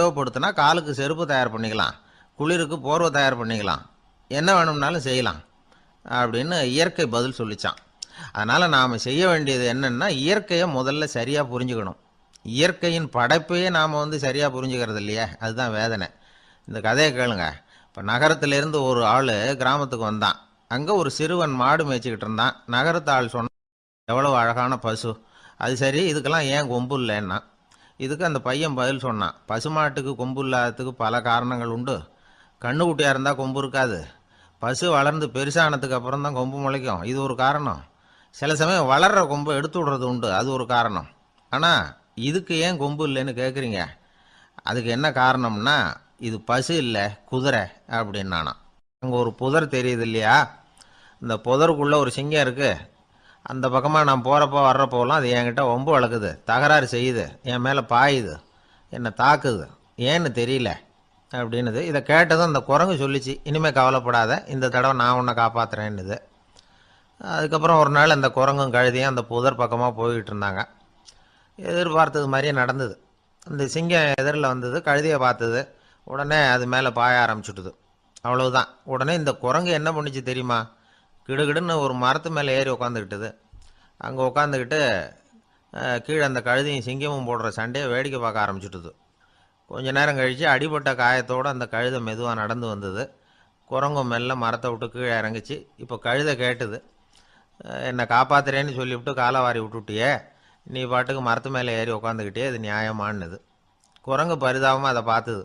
தேவைப்படுத்தினா காலுக்கு செருப்பு தயார் பண்ணிக்கலாம், குளிருக்கு போர்வை தயார் பண்ணிக்கலாம், என்ன வேணும்னாலும் செய்யலாம் அப்படின்னு இயற்கை பதில் சொல்லிச்சான். அதனால் நாம் செய்ய வேண்டியது என்னென்னா, இயற்கையை முதல்ல சரியாக புரிஞ்சுக்கணும். இயற்கையின் படைப்பையே நாம் சரியாக புரிஞ்சுக்கிறது இல்லையே, அதுதான் வேதனை. இந்த கதையை கேளுங்க. இப்போ நகரத்திலேருந்து ஒரு ஆள் கிராமத்துக்கு வந்தான். அங்கே ஒரு சிறுவன் மாடு மேய்ச்சிக்கிட்டு இருந்தான். நகரத்து ஆள் சொன்னான், எவ்வளோ அழகான பசு, அது சரி இதுக்கெல்லாம் ஏன் கொம்பு இல்லைன்னா. இதுக்கு அந்த பையன் பதில் சொன்னான், பசுமாட்டுக்கு கொம்பு இல்லாததுக்கு பல காரணங்கள் உண்டு. கண்ணுக்குட்டியாக இருந்தால் கொம்பு இருக்காது, பசு வளர்ந்து பெருசானதுக்கு அப்புறம் தான் கொம்பு முளைக்கும், இது ஒரு காரணம். சில சமயம் வளர்கிற கொம்பை எடுத்து விடுறது உண்டு, அது ஒரு காரணம். ஆனால் இதுக்கு ஏன் கொம்பு இல்லைன்னு கேட்குறீங்க, அதுக்கு என்ன காரணம்னா, இது பசு இல்லை குதிரை அப்படின்னானா. அங்கே ஒரு புதர் தெரியுது இல்லையா, இந்த புதருக்குள்ளே ஒரு சிங்கம் இருக்குது. அந்த பக்கமாக நான் போகிறப்போ வர்றப்போலாம் அது என்கிட்ட ஒம்பு வளர்க்குது, தகராறு செய்யுது, என் மேலே பாயுது, என்னை தாக்குது, ஏன்னு தெரியல அப்படின்னுது. இதை கேட்டதும் அந்த குரங்கு சொல்லிச்சு, இனிமேல் கவலைப்படாத, இந்த தடவை நான் உன்னை காப்பாற்றுறேன்னுது. அதுக்கப்புறம் ஒரு நாள் அந்த குரங்கும் கழுதியும் அந்த புதர் பக்கமாக போய்கிட்டு இருந்தாங்க. எதிர்பார்த்தது மாதிரியே நடந்தது. அந்த சிங்கம் எதிரில் வந்தது, கழுதியை பார்த்தது, உடனே அது மேலே பாய ஆரம்பிச்சுட்டுது. அவ்வளவுதான். உடனே இந்த குரங்கு என்ன பண்ணிச்சு தெரியுமா, கிடுகிடுன்னு ஒரு மரத்து மேலே ஏறி உட்காந்துக்கிட்டுது. அங்கே உட்காந்துக்கிட்டு கீழே அந்த கழுதியும் சிங்கமும் போடுற சண்டையை வேடிக்கை பார்க்க ஆரம்பிச்சுட்டுது. கொஞ்ச நேரம் கழித்து அடிபட்ட காயத்தோடு அந்த கழுதை மெதுவாக நடந்து வந்தது. குரங்கு மெல்ல மரத்தை விட்டு கீழே இறங்குச்சு. இப்போ கழுதை கேட்டுது, என்னை காப்பாற்றுறேன்னு சொல்லிவிட்டு காலை வாரி விட்டுட்டியே, நீ பாட்டுக்கு மரத்து மேலே ஏறி உட்காந்துக்கிட்டே, இது நியாயமானது. குரங்கு பரிதாபமாக அதை பார்த்துது.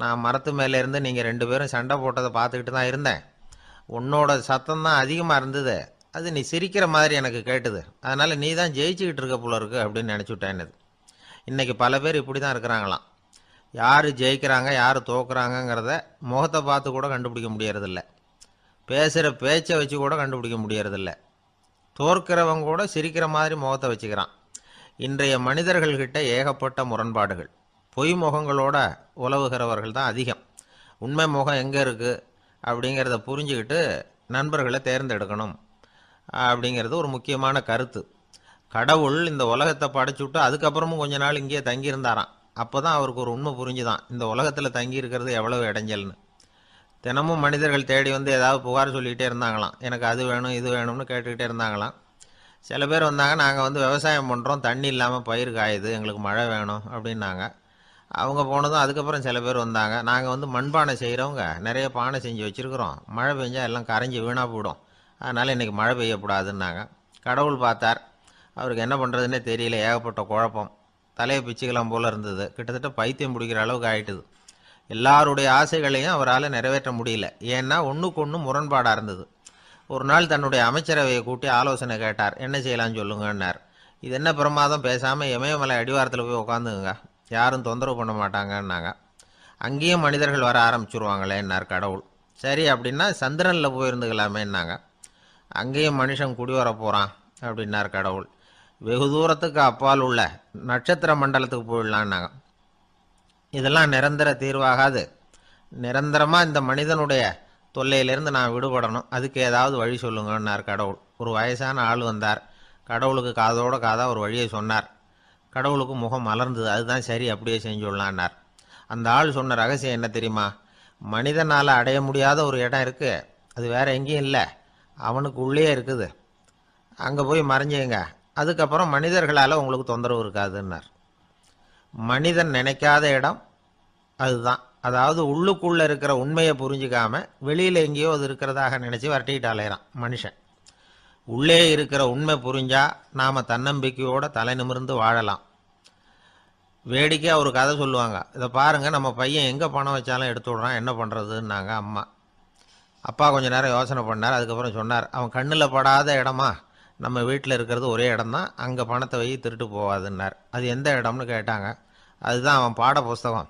நான் மரத்து மேலே இருந்து நீங்கள் 2 பேரும் சண்டை போட்டதை பார்த்துக்கிட்டு தான் இருந்தேன். உன்னோட சத்தம் தான் அதிகமாக இருந்தது, அது நீ சிரிக்கிற மாதிரி எனக்கு கேட்டுது, அதனால் நீ தான் ஜெயிச்சுக்கிட்டு இருக்க போல இருக்கு அப்படின்னு நினச்சிவிட்டேன்னுது. இன்றைக்கி பல பேர் இப்படி தான் இருக்கிறாங்களாம். யார் ஜெயிக்கிறாங்க யார் தோக்குறாங்கங்கிறத முகத்தை பார்த்து கூட கண்டுபிடிக்க முடியறதில்ல, பேசுகிற பேச்சை வச்சு கூட கண்டுபிடிக்க முடியறதில்ல. தோற்கிறவங்க கூட சிரிக்கிற மாதிரி முகத்தை வச்சுக்கிறான். இன்றைய மனிதர்கள்கிட்ட ஏகப்பட்ட முரண்பாடுகள். பொய் முகங்களோட உலவுகிறவர்கள் தான் அதிகம். உண்மை முகம் எங்கே இருக்குது அப்படிங்கிறத புரிஞ்சுக்கிட்டு நண்பர்களை தேர்ந்தெடுக்கணும் அப்படிங்கிறது ஒரு முக்கியமான கருத்து. கடவுள் இந்த உலகத்தை படைச்சுட்டு அதுக்கப்புறமும் கொஞ்ச நாள் இங்கேயே தங்கியிருந்தாராம். அப்போ தான் அவருக்கு ஒரு உண்மை புரிஞ்சுதான், இந்த உலகத்தில் தங்கி இருக்கிறது எவ்வளவு இடைஞ்சல்னு. தினமும் மனிதர்கள் தேடி வந்து ஏதாவது புகார் சொல்லிக்கிட்டே இருந்தாங்களாம், எனக்கு அது வேணும் இது வேணும்னு கேட்டுக்கிட்டே இருந்தாங்களாம். சில பேர் வந்தாங்க, நாங்கள் விவசாயம் பண்ணுறோம், தண்ணி இல்லாமல் பயிர் காயுது, எங்களுக்கு மழை வேணும் அப்படின்னாங்க. அவங்க போனதும் அதுக்கப்புறம் சில பேர் வந்தாங்க, நாங்கள் மண்பானை செய்கிறவங்க, நிறைய பானை செஞ்சு வச்சுருக்குறோம், மழை பெஞ்சால் எல்லாம் கரைஞ்சி வீணாக போயிடும், அதனால் இன்றைக்கி மழை பெய்யக்கூடாதுன்னாங்க. கடவுள் பார்த்தார், அவருக்கு என்ன பண்ணுறதுன்னே தெரியல, ஏகப்பட்ட குழப்பம், தலையை பிச்சுக்கலாம் போல் இருந்தது, கிட்டத்தட்ட பைத்தியம் பிடிக்கிற அளவுக்கு ஆகிட்டுது. எல்லாருடைய ஆசைகளையும் அவரால் நிறைவேற்ற முடியல, ஏன்னா ஒன்றுக்கு ஒன்று முரண்பாடாக இருந்தது. ஒரு நாள் தன்னுடைய அமைச்சரவையை கூட்டி ஆலோசனை கேட்டார், என்ன செய்யலான்னு சொல்லுங்கன்னார். இது என்ன பிரமாதம், பேசாமல் இமயமலை அடிவாரத்தில் போய் உட்காந்துங்க, யாரும் தொந்தரவு பண்ண மாட்டாங்கன்னாங்க. அங்கேயும் மனிதர்கள் வர ஆரம்பிச்சுருவாங்களேன்னார் கடவுள். சரி அப்படின்னா சந்திரனில் போயிருந்துக்கலாமேன்னாங்க. அங்கேயும் மனுஷன் குடி வர போகிறான் அப்படின்னார் கடவுள். வெகு தூரத்துக்கு அப்பால் உள்ள நட்சத்திர மண்டலத்துக்கு போயிடலான்னாங்க. இதெல்லாம் நிரந்தர தீர்வாகாது, நிரந்தரமாக இந்த மனிதனுடைய தொல்லையிலேருந்து நான் விடுபடணும், அதுக்கு ஏதாவது வழி சொல்லுங்கன்னார் கடவுள். ஒரு வயசான ஆள் வந்தார், கடவுளுக்கு காதோட காதாக ஒரு வழியை சொன்னார். கடவுளுக்கு முகம் மலர்ந்தது, அதுதான் சரி, அப்படியே செஞ்சுடலான்னார். அந்த ஆள் சொன்ன ரகசியம் என்ன தெரியுமா, மனிதனால் அடைய முடியாத ஒரு இடம் இருக்குது, அது வேறு எங்கேயும் இல்லை, அவனுக்கு உள்ளே இருக்குது, அங்கே போய் மறைஞ்சிங்க, அதுக்கப்புறம் மனிதர்களால் உங்களுக்கு தொந்தரவு இருக்காதுன்னார். மனிதன் நினைக்காத இடம் அதுதான். அதாவது உள்ளுக்குள்ளே இருக்கிற உண்மையை புரிஞ்சிக்காம வெளியில் எங்கேயோ அது இருக்கிறதாக நினச்சி வரட்டிக்கிட்டு அலையிறான் மனுஷன். உள்ளே இருக்கிற உண்மை புரிஞ்சா நாம் தன்னம்பிக்கையோடு தலை நிமிர்ந்து வாழலாம். வேடிக்கையாக ஒரு கதை சொல்லுவாங்க, இதை பாருங்கள், நம்ம பையன் எங்கே பணம் வச்சாலும் எடுத்து விட்றான், என்ன பண்ணுறதுன்னாங்க அம்மா. அப்பா கொஞ்சம் நேரம் யோசனை பண்ணார், அதுக்கப்புறம் சொன்னார், அவன் கண்ணில் படாத இடமா, நம்ம வீட்டில் இருக்கிறது ஒரே இடம்தான், அங்கே பணத்தை வை திருட்டு போகாதுன்னார். அது எந்த இடம்னு கேட்டாங்க. அதுதான் அவன் பாட புஸ்தகம்,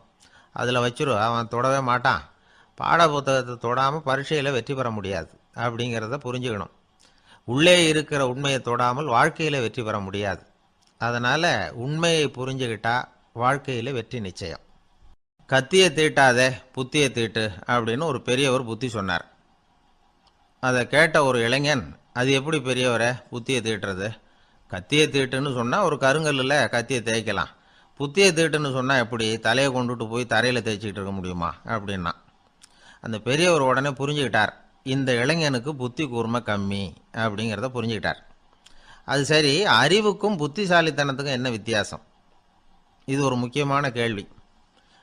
அதில் வச்சிரு, அவன் தொடவே மாட்டான், பாட புத்தகத்தை தொடாமல் பரீட்சையில் வெற்றி பெற முடியாது அப்படிங்கிறத புரிஞ்சுக்கணும். உள்ளே இருக்கிற உண்மையை தொடாமல் வாழ்க்கையில் வெற்றி பெற முடியாது. அதனால் உண்மையை புரிஞ்சுக்கிட்டா வாழ்க்கையில் வெற்றி நிச்சயம். கத்தியை தீட்டாதே புத்தியை தீட்டு அப்படின்னு ஒரு பெரியவர் புத்தி சொன்னார். அதை கேட்ட ஒரு இளைஞன், அது எப்படி பெரியவரை புத்தியை தீட்டுறது, கத்தியை தீட்டுன்னு சொன்னால் ஒரு கருங்கல்லில் கத்தியை தேய்க்கலாம், புத்தியை தீட்டுன்னு சொன்னால் எப்படி தலையை கொண்டுட்டு போய் தரையில் தேய்ச்சிக்கிட்டு இருக்க முடியுமா அப்படின்னா. அந்த பெரியவர் உடனே புரிஞ்சுக்கிட்டார், இந்த இளைஞனுக்கு புத்தி கூர்மை கம்மி அப்படிங்கிறத புரிஞ்சுக்கிட்டார். அது சரி, அறிவுக்கும் புத்திசாலித்தனத்துக்கும் என்ன வித்தியாசம்? இது ஒரு முக்கியமான கேள்வி.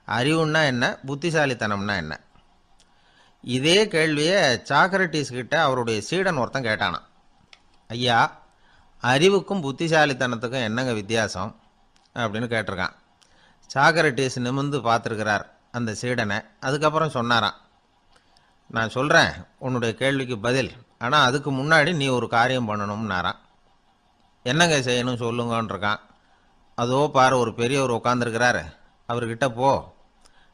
அறிவுன்னா என்ன, புத்திசாலித்தனம்னா என்ன? இதே கேள்வியை சாக்ரட்டிஸ் கிட்ட அவருடைய சீடன் ஒருத்தன் கேட்டானான். ஐயா, அறிவுக்கும் புத்திசாலித்தனத்துக்கும் என்னங்க வித்தியாசம் அப்படின்னு கேட்டிருக்கான். சாக்ரட்டிஸ் நிமிர்ந்து பார்த்துருக்கிறார் அந்த சீடனை. அதுக்கப்புறம் சொன்னாராம், நான் சொல்கிறேன் உன்னுடைய கேள்விக்கு பதில், ஆனால் அதுக்கு முன்னாடி நீ ஒரு காரியம் பண்ணணும்னாரான். என்னங்க செய்யணும் சொல்லுங்கன்றிருக்கான். அதோ பாரு, ஒரு பெரியவர் உட்காந்துருக்கிறாரு, அவர்கிட்ட போ,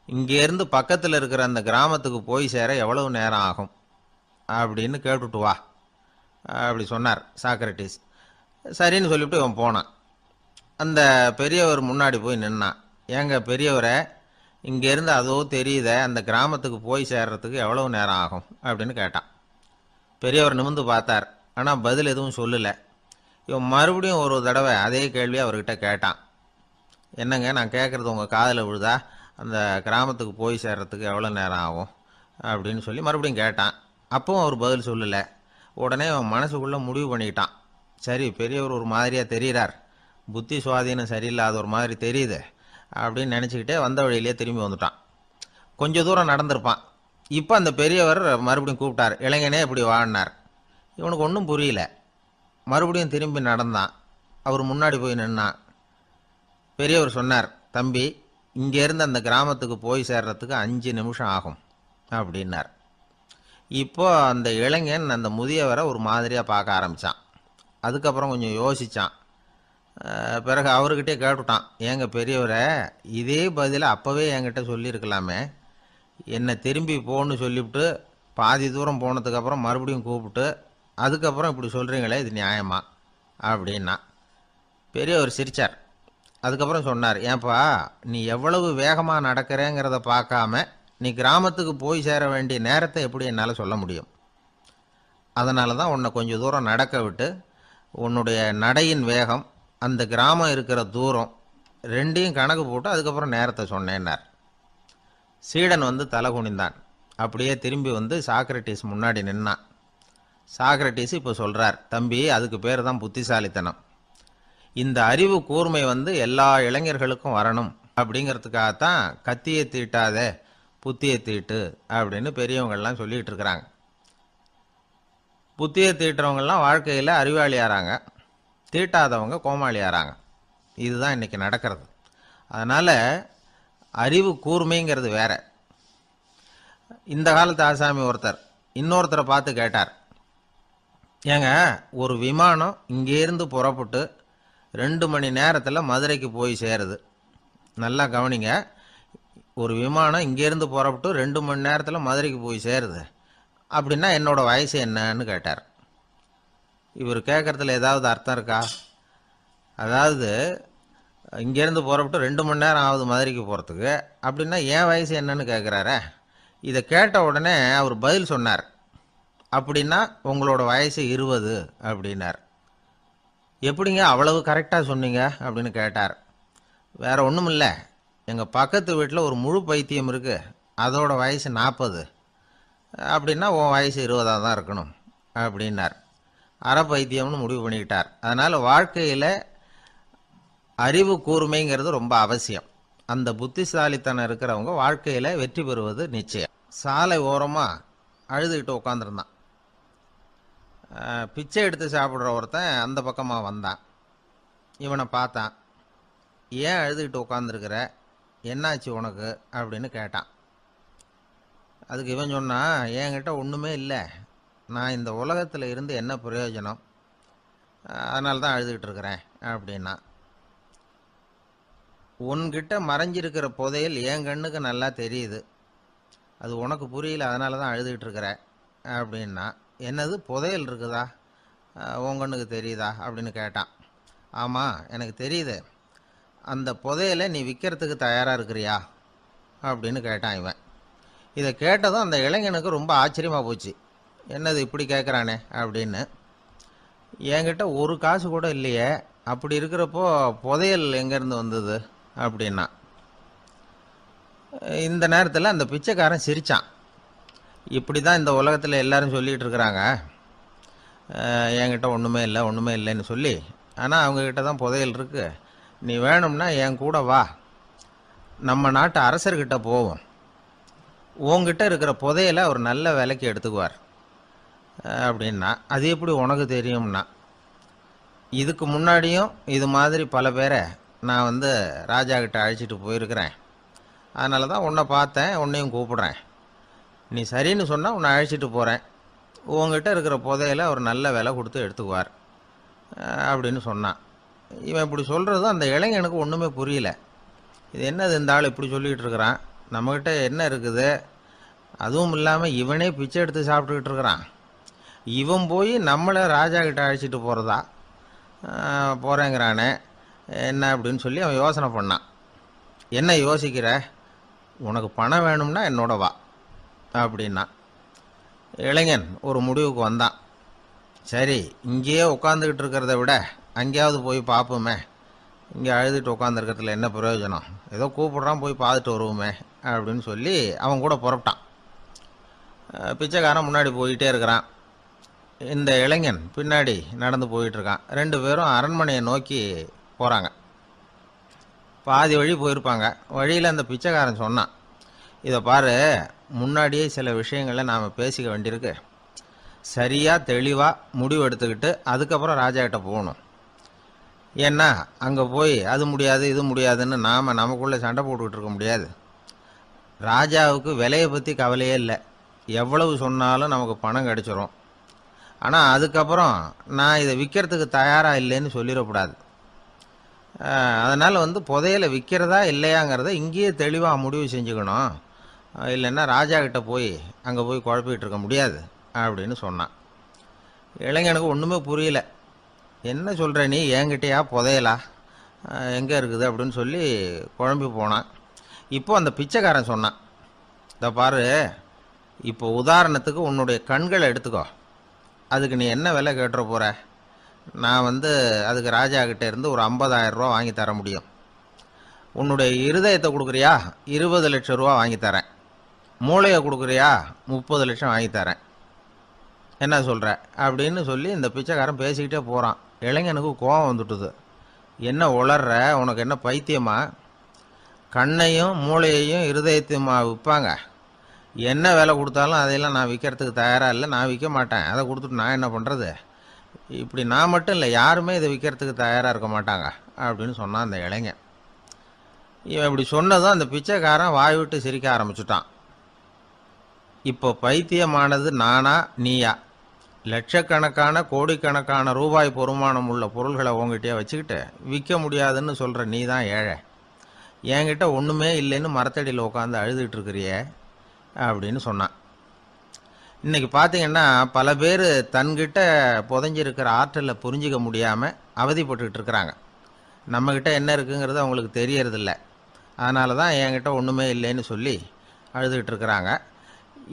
இங்கேருந்து பக்கத்தில் இருக்கிற அந்த கிராமத்துக்கு போய் சேர எவ்வளவு நேரம் ஆகும் அப்படின்னு கேட்டுட்டு வா அப்படி சொன்னார் சாக்ரட்டிஸ். சரின்னு சொல்லிவிட்டு இவன் போனான். அந்த பெரியவர் முன்னாடி போய் நின்னான். ஏங்க பெரியவரை, இங்கேருந்து அதோ தெரியுத அந்த கிராமத்துக்கு போய் சேர்றதுக்கு எவ்வளவு நேரம் ஆகும் அப்படின்னு கேட்டான். பெரியவர் நிமிர்ந்து பார்த்தார், ஆனால் பதில் எதுவும் சொல்லலை. இவன் மறுபடியும் ஒரு தடவை அதே கேள்வியை அவர்கிட்ட கேட்டான். என்னங்க, நான் கேட்குறது உங்கள் காதில் விழுதா, அந்த கிராமத்துக்கு போய் சேர்றதுக்கு எவ்வளோ நேரம் ஆகும் அப்படின்னு சொல்லி மறுபடியும் கேட்டான். அப்பவும் அவர் பதில் சொல்லலை. உடனே அவன் மனசுக்குள்ளே முடிவு பண்ணிக்கிட்டான், சரி பெரியவர் ஒரு மாதிரியாக தெரிகிறார், புத்தி சுவாதீனம் சரியில்லாத ஒரு மாதிரி தெரியுது அப்படின்னு நினச்சிக்கிட்டே வந்த வழியிலே திரும்பி வந்துட்டான். கொஞ்சம் தூரம் நடந்திருப்பான். இப்போ அந்த பெரியவர் மறுபடியும் கூப்பிட்டார், இளைஞனே இப்படி வாழ்னார். இவனுக்கு ஒன்றும் புரியல. மறுபடியும் திரும்பி நடந்தான். அவர் முன்னாடி போய் நின்னான். பெரியவர் சொன்னார், தம்பி, இங்கேருந்து அந்த கிராமத்துக்கு போய் சேர்றதுக்கு 5 நிமிஷம் ஆகும் அப்படின்னார். இப்போ அந்த இளைஞன் அந்த முதியவரை ஒரு மாதிரியாக பார்க்க ஆரம்பித்தான். அதுக்கப்புறம் கொஞ்சம் யோசித்தான். பிறகு அவர்கிட்டே கேட்டுட்டான், ஏங்க பெரியவரை, இதே பதிலை அப்போவே என்கிட்ட சொல்லியிருக்கலாமே, என்னை திரும்பி போன்னு சொல்லிவிட்டு பாதி தூரம் போனதுக்கப்புறம் மறுபடியும் கூப்பிட்டு அதுக்கப்புறம் இப்படி சொல்கிறீங்களே, இது நியாயமா அப்படின்னா. பெரியவர் சிரித்தார். அதுக்கப்புறம் சொன்னார், ஏன்பா, நீ எவ்வளவு வேகமாக நடக்கிறேங்கிறத பார்க்காம நீ கிராமத்துக்கு போய் சேர வேண்டிய நேரத்தை எப்படி என்னால் சொல்ல முடியும்? அதனால தான் உன்னை கொஞ்சம் தூரம் நடக்க விட்டு உன்னுடைய நடையின் வேகம், அந்த கிராமம் இருக்கிற தூரம் ரெண்டையும் கணக்கு போட்டு அதுக்கப்புறம் நேரத்தை சொன்னேன்னார். சீடன் வந்து தலை குனிந்தான். அப்படியே திரும்பி வந்து சாக்ரட்டிஸ் முன்னாடி நின்னான். சாக்ரட்டிஸ் இப்போ சொல்கிறார், தம்பி, அதுக்கு பேர் தான் புத்திசாலித்தனம். இந்த அறிவு கூர்மை வந்து எல்லா இளைஞர்களுக்கும் வரணும் அப்படிங்கிறதுக்காகத்தான் கத்தியை தீட்டாதே புத்தியை தீட்டு அப்படின்னு பெரியவங்கள்லாம் சொல்லிகிட்டு இருக்கிறாங்க. புத்தியை தீட்டுறவங்கெல்லாம் வாழ்க்கையில் அறிவாளியாகிறாங்க, தீட்டாதவங்க கோமாளியாகிறாங்க. இதுதான் இன்றைக்கி நடக்கிறது. அதனால் அறிவு கூர்மைங்கிறது வேற. இந்த காலத்து ஆசாமி ஒருத்தர் இன்னொருத்தரை பார்த்து கேட்டார், ஏங்க, ஒரு விமானம் இங்கேருந்து புறப்பட்டு 2 மணி நேரத்தில் மதுரைக்கு போய் சேருது. நல்லா கவனிங்க, ஒரு விமானம் இங்கேருந்து புறப்பட்டு 2 மணி நேரத்தில் மதுரைக்கு போய் சேருது அப்படின்னா என்னோடய வயசு என்னன்னு கேட்டார். இவர் கேட்குறதுல ஏதாவது அர்த்தம் இருக்கா? அதாவது இங்கேருந்து புறப்பட்டு 2 மணி நேரம் ஆகுது மதுரைக்கு போகிறதுக்கு, அப்படின்னா என் வயசு என்னன்னு கேட்குறாரே. இதை கேட்ட உடனே அவர் பதில் சொன்னார், அப்படின்னா உங்களோட வயசு 20 அப்படின்னார். எப்படிங்க அவ்வளவு கரெக்டாக சொன்னீங்க அப்படின்னு கேட்டார். வேற ஒன்றும் இல்லை, எங்கள் பக்கத்து வீட்டில் ஒரு முழு பைத்தியம் இருக்குது, அதோட வயசு 40, அப்படின்னா உன் வயசு 20 தான் இருக்கணும் அப்படின்னார். அரை பைத்தியம்னு முடிவு பண்ணிக்கிட்டார். அதனால் வாழ்க்கையில் அறிவு கூர்மைங்கிறது ரொம்ப அவசியம். அந்த புத்திசாலித்தனம் இருக்கிறவங்க வாழ்க்கையில் வெற்றி பெறுவது நிச்சயம். சாலை ஓரமாக அழுதுகிட்டு உட்காந்துருந்தான். பிச்சை எடுத்து சாப்பிட்ற ஒருத்தன் அந்த பக்கமாக வந்தான். இவனை பார்த்தான். ஏன் அழுதுகிட்டு உட்காந்துருக்கிற, என்னாச்சு உனக்கு அப்படின்னு கேட்டான். அதுக்கு இவன் சொன்னான், என்கிட்ட ஒன்றுமே இல்லை, நான் இந்த உலகத்தில் இருந்து என்ன பிரயோஜனம், அதனால தான் அழுதுகிட்டு இருக்கிறேன் அப்படின்னா. உன்கிட்ட மறைஞ்சிருக்கிற புதையல் என் கண்ணுக்கு நல்லா தெரியுது, அது உனக்கு புரியல, அதனால தான் அழுதுகிட்டு இருக்கிற அப்படின்னா. என்னது, புதையல் இருக்குதா, உன் கண்ணுக்கு தெரியுதா அப்படின்னு கேட்டான். ஆமாம், எனக்கு தெரியுது, அந்த புதையலை நீ விற்கிறதுக்கு தயாராக இருக்கிறியா அப்படின்னு கேட்டான் இவன். இதை கேட்டதும் அந்த இளைஞனுக்கு ரொம்ப ஆச்சரியமாக போச்சு. என்னது இப்படி கேட்குறானே அப்படின்னு. என்கிட்ட ஒரு காசு கூட இல்லையே, அப்படி இருக்கிறப்போ புதையல் எங்கேருந்து வந்தது அப்படின்னா. இந்த நேரத்தில் அந்த பிச்சைக்காரன் சிரித்தான். இப்படி தான் இந்த உலகத்தில் எல்லாரும் சொல்லிகிட்டு இருக்கிறாங்க, என்கிட்ட ஒன்றுமே இல்லை ஒன்றுமே இல்லைன்னு சொல்லி. ஆனால் அவங்கக்கிட்ட தான் புதையல் இருக்குது. நீ வேணும்னா என் கூட வா, நம்ம நாட்டு அரசர்கிட்ட போவோம். உங்ககிட்ட இருக்கிற புதையலை அவர் நல்ல விலைக்கு எடுத்துக்குவார் அப்படின்னா. அது எப்படி உனக்கு தெரியும்னா, இதுக்கு முன்னாடியும் இது மாதிரி பல பேரை நான் வந்து ராஜா கிட்ட அழைச்சிட்டு போயிருக்கிறேன். அதனால தான் உன்னை பார்த்தேன், உன்னையும் கூப்பிடுறேன். நீ சரின்னு சொன்னால் உன்னை அழைச்சிட்டு போகிறேன். உங்ககிட்ட இருக்கிற புதையலை அவர் நல்ல விலை கொடுத்து எடுத்துக்குவார் அப்படின்னு சொன்னான். இவன் இப்படி சொல்கிறதும் அந்த இளைஞனுக்கு ஒன்றுமே புரியல. இது என்னது இந்த ஆள் இப்படி சொல்லிகிட்டு இருக்கிறான், நம்மக்கிட்ட என்ன இருக்குது, அதுவும் இல்லாமல் இவனே பிச்சை எடுத்து சாப்பிட்டுக்கிட்டு இருக்கிறான், இவன் போய் நம்மளை ராஜா கிட்ட அழைச்சிட்டு போகிறதா போகிறேங்கிறானே என்ன அப்படின்னு சொல்லி அவன் யோசனை பண்ணான். என்ன யோசிக்கிற, உனக்கு பணம் வேணும்னா என்னோட வா அப்படின்னா. இளைஞன் ஒரு முடிவுக்கு வந்தான். சரி, இங்கேயே உட்காந்துக்கிட்டு இருக்கிறத விட அங்கேயாவது போய் பார்ப்போமே, இங்கே அழுதுட்டு உட்காந்துருக்கிறதுல என்ன பிரயோஜனம், ஏதோ கூப்பிட்றான் போய் பார்த்துட்டு வருவோமே அப்படின்னு சொல்லி அவன் கூட புறப்பட்டான். பிச்சைக்காரன் முன்னாடி போயிட்டே இருக்கிறான், இந்த இளைஞன் பின்னாடி நடந்து போயிட்டுருக்கான். ரெண்டு பேரும் அரண்மனையை நோக்கி போகிறாங்க. பாதி வழி போயிருப்பாங்க. வழியில் அந்த பிச்சைக்காரன் சொன்னான், இதை பாரு, முன்னாடியே சில விஷயங்களை நாம் பேசிக்க வேண்டியிருக்கு. சரியாக தெளிவாக முடிவு எடுத்துக்கிட்டு அதுக்கப்புறம் ராஜாக்கிட்ட போகணும். ஏன்னா அங்கே போய் அது முடியாது இது முடியாதுன்னு நாம் நமக்குள்ளே சண்டை போட்டுக்கிட்டு இருக்க முடியாது. ராஜாவுக்கு விலையை பற்றி கவலையே இல்லை, எவ்வளவு சொன்னாலும் நமக்கு பணம் கிடச்சிரும். ஆனால் அதுக்கப்புறம் நான் இதை விற்கிறதுக்கு தயாராக இல்லைன்னு சொல்லிடக்கூடாது. அதனால் வந்து புதையலை விற்கிறதா இல்லையாங்கிறத இங்கேயே தெளிவாக முடிவு செஞ்சுக்கணும். இல்லைன்னா ராஜா கிட்ட போய் அங்கே போய் குழப்பிகிட்டு இருக்க முடியாது அப்படின்னு சொன்னான். இளைஞனுக்கு ஒன்றுமே புரியல. என்ன சொல்கிற நீ, என்கிட்டயா புதையலா, எங்கே இருக்குது அப்படின்னு சொல்லி குழம்பி போனான். இப்போ அந்த பிச்சைக்காரன் சொன்னான், இதை பாரு, இப்போ உதாரணத்துக்கு உன்னுடைய கண்களை எடுத்துக்கோ, அதுக்கு நீ என்ன விலை கேட்டுற போகிற. நான் வந்து அதுக்கு ராஜா கிட்டே இருந்து ஒரு 50,000 ரூபா வாங்கி தர முடியும். உன்னுடைய இருதயத்தை கொடுக்குறியா, 20 லட்சம் ரூபா வாங்கி தரேன். மூளையை கொடுக்குறியா, 30 லட்சம் வாங்கி தரேன். என்ன சொல்கிற அப்படின்னு சொல்லி இந்த பிச்சைக்காரன் பேசிக்கிட்டே போகிறான். இளைஞனுக்கு கோபம் வந்துட்டுது. என்ன உளர்ற, உனக்கு என்ன பைத்தியமா, கண்ணையும் மூளையையும் இருதயத்தையுமா விற்பாங்க, என்ன விலை கொடுத்தாலும் அதையெல்லாம் நான் விற்கிறதுக்கு தயாராக இல்லை, நான் விற்க மாட்டேன், அதை கொடுத்துட்டு நான் என்ன பண்ணுறது, இப்படி நான் மட்டும் இல்லை யாருமே இதை விற்கிறதுக்கு தயாராக இருக்க மாட்டாங்க அப்படின்னு சொன்னான் அந்த இளைஞன். இவன் இப்படி சொன்னதும் அந்த பிச்சைக்காரன் வாய் விட்டு சிரிக்க ஆரம்பிச்சுட்டான். இப்போ பைத்தியமானது நானா நீயா, லட்சக்கணக்கான கோடிக்கணக்கான ரூபாய் பொறுமானம் உள்ள பொருள்களை உங்ககிட்டயே வச்சுக்கிட்டு விற்க முடியாதுன்னு சொல்கிற நீ தான் ஏழை, என்கிட்ட ஒன்றுமே இல்லைன்னு மரத்தடியில் உட்காந்து அழுதுகிட்டு இருக்கிறியே அப்படின்னு சொன்னான். இன்றைக்கி பார்த்திங்கன்னா பல பேர் தன்கிட்ட புதைஞ்சிருக்கிற ஆற்றலை புரிஞ்சிக்க முடியாமல் அவதிப்பட்டுக்கிட்டு இருக்கிறாங்க. நம்மக்கிட்ட என்ன இருக்குங்கிறது அவங்களுக்கு தெரியறதில்ல. அதனால தான் என்கிட்ட ஒன்றுமே இல்லைன்னு சொல்லி அழுதுகிட்டு இருக்கிறாங்க.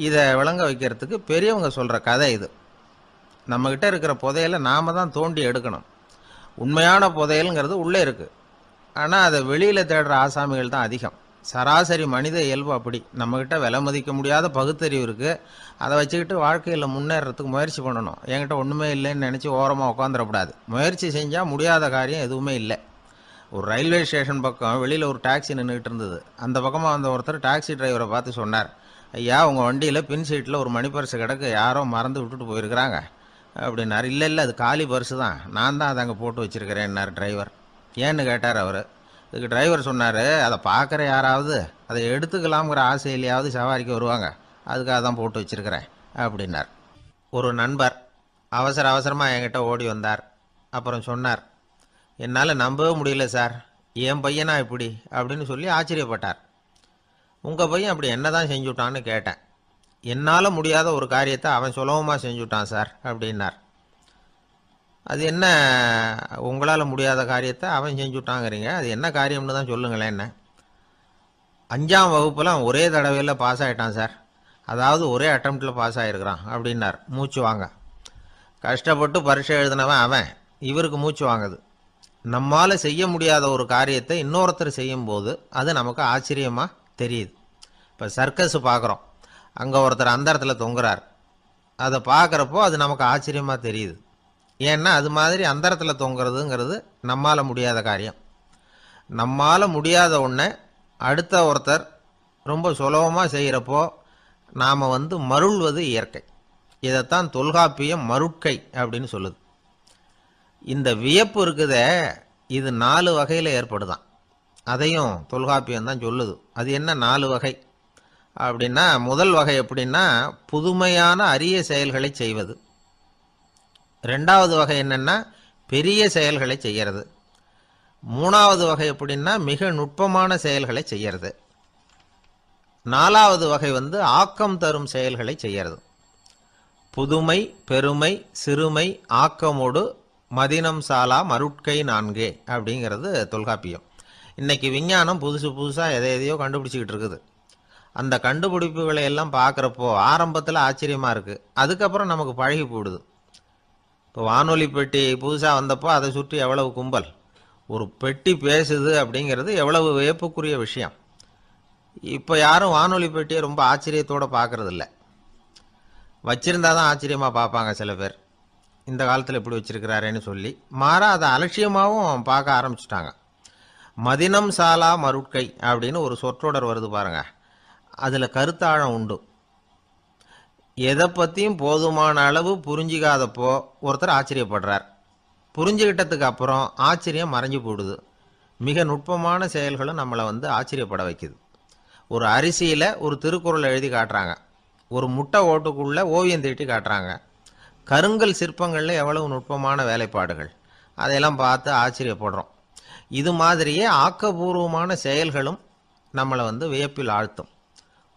இதை விளங்க வைக்கிறதுக்கு பெரியவங்க சொல்கிற கதை இது. நம்மக்கிட்ட இருக்கிற புதையலை நாம் தான் தோண்டி எடுக்கணும். உண்மையான புதையலுங்கிறது உள்ளே இருக்குது, ஆனால் அதை வெளியில் தேடுற ஆசாமிகள் தான் அதிகம். சராசரி மனித இயல்பு அப்படி. நம்மக்கிட்ட விலை மதிக்க முடியாத பகுத்தறிவு இருக்குது, அதை வச்சுக்கிட்டு வாழ்க்கையில் முன்னேறத்துக்கு முயற்சி பண்ணணும். என்கிட்ட ஒன்றுமே இல்லைன்னு நினச்சி ஓரமாக உட்காந்துடக்கூடாது. முயற்சி செஞ்சால் முடியாத காரியம் எதுவுமே இல்லை. ஒரு ரயில்வே ஸ்டேஷன் பக்கம் வெளியில் ஒரு டாக்ஸி நின்றுக்கிட்டு இருந்தது. அந்த பக்கமாக வந்த ஒருத்தர் டாக்ஸி டிரைவரை பார்த்து சொன்னார், ஐயா, உங்கள் வண்டியில் பின் சீட்டில் ஒரு மணி பர்ஸு கிடக்கு, யாரோ மறந்து விட்டுட்டு போயிருக்கிறாங்க அப்படின்னார். இல்லை இல்லை, அது காலி பர்ஸு தான், நான் தான் அதை அங்கே போட்டு வச்சுருக்கிறேன்னார் டிரைவர். ஏன்னு கேட்டார் அவர். இதுக்கு டிரைவர் சொன்னார், அதை பார்க்குற யாராவது அதை எடுத்துக்கலாம்ங்கிற ஆசையிலையாவது சவாரிக்கு வருவாங்க, அதுக்காக தான் போட்டு வச்சுருக்கிறேன் அப்படின்னார். ஒரு நண்பர் அவசரமாக என்கிட்ட ஓடி வந்தார். அப்புறம் சொன்னார், என்னால் நம்பவே முடியல சார், என் பையனா இப்படி அப்படின்னு சொல்லி ஆச்சரியப்பட்டார். உங்கள் பையன் அப்படி என்ன தான் செஞ்சுட்டான்னு கேட்டேன். என்னால் முடியாத ஒரு காரியத்தை அவன் சுலபமாக செஞ்சுட்டான் சார் அப்படின்னார். அது என்ன, உங்களால் முடியாத காரியத்தை அவன் செஞ்சுட்டாங்கிறீங்க, அது என்ன காரியம்னு தான் சொல்லுங்களேன். என்ன, 5ஆம் வகுப்பில் அவன் ஒரே தடவையில் பாஸ் ஆகிட்டான் சார், அதாவது ஒரே அட்டம்ப்டில் பாஸ் ஆகிருக்கிறான் அப்படின்னார் மூச்சு வாங்க. கஷ்டப்பட்டு பரீட்சை எழுதினவன் அவன், இவருக்கு மூச்சு வாங்குது. நம்மால செய்ய முடியாத ஒரு காரியத்தை இன்னொருத்தர் செய்யும்போது அது நமக்கு ஆச்சரியமா தெரியுது. இப்போ சர்க்கஸ் பார்க்குறோம், அங்கே ஒருத்தர் அந்த இடத்துல தொங்குறார். அதை பார்க்குறப்போ அது நமக்கு ஆச்சரியமாக தெரியுது. ஏன்னா அது மாதிரி அந்த இடத்துல தொங்குறதுங்கிறது நம்மால் முடியாத காரியம். நம்மால் முடியாத ஒன்றை அடுத்த ஒருத்தர் ரொம்ப சுலபமாக செய்கிறப்போ நாம் மருள்வது இயற்கை. இதைத்தான் தொல்காப்பியம் மருட்கை அப்படின்னு சொல்லுது. இந்த வியப்பு இருக்குதே, இது 4 வகையில் ஏற்படுதான். அதையும் தொல்காப்பியம் தான் சொல்லுது. அது என்ன 4 வகை அப்படின்னா, முதல் வகை எப்படின்னா புதுமையான அரிய செயல்களை செய்வது. 2வது வகை என்னென்னா பெரிய செயல்களை செய்கிறது. 3வது வகை எப்படின்னா மிக நுட்பமான செயல்களை செய்கிறது. 4வது வகை ஆக்கம் தரும் செயல்களை செய்கிறது. புதுமை, பெருமை, சிறுமை, ஆக்கமோடு மதினம் சாலா மருட்கை 4 அப்படிங்கிறது தொல்காப்பியம். இன்னைக்கு விஞ்ஞானம் புதுசு புதுசாக எதையோ கண்டுபிடிச்சிக்கிட்டு இருக்குது. அந்த கண்டுபிடிப்புகளை எல்லாம் பார்க்குறப்போ ஆரம்பத்தில் ஆச்சரியமாக இருக்குது, அதுக்கப்புறம் நமக்கு பழகி போயிடுது. இப்போ வானொலி பெட்டி புதுசாக வந்தப்போ அதை சுற்றி எவ்வளவு கும்பல், ஒரு பெட்டி பேசுது அப்படிங்கிறது எவ்வளவு வியப்புக்குரிய விஷயம். இப்போ யாரும் வானொலி பெட்டியை ரொம்ப ஆச்சரியத்தோடு பார்க்குறதில்ல. வச்சிருந்தா தான் ஆச்சரியமாக பார்ப்பாங்க சில பேர், இந்த காலத்தில் எப்படி வச்சிருக்கிறாரேன்னு சொல்லி. மாறா அதை அலட்சியமாகவும் பார்க்க ஆரம்பிச்சிட்டாங்க. மதினம் சாலா மருட்கை அப்படின்னு ஒரு சொற்றொடர் வருது பாருங்க, அதில் கருத்தாழம் உண்டு. எதை பற்றியும் போதுமான அளவு புரிஞ்சிக்காதப்போ ஒருத்தர் ஆச்சரியப்படுறார். புரிஞ்சுக்கிட்டதுக்கு அப்புறம் ஆச்சரியம் மறைஞ்சு போடுது. மிக நுட்பமான செயல்களும் நம்மளை ஆச்சரியப்பட வைக்குது. ஒரு அரிசியில் ஒரு திருக்குறள் எழுதி காட்டுறாங்க, ஒரு முட்டை ஓட்டுக்குள்ளே ஓவியம் தீட்டி காட்டுறாங்க. கருங்கல் சிற்பங்களில் எவ்வளவு நுட்பமான வேலைப்பாடுகள், அதையெல்லாம் பார்த்து ஆச்சரியப்படுறோம். இது மாதிரியே ஆக்கப்பூர்வமான செயல்களும் நம்மளை வியப்பில் ஆழ்த்தும்.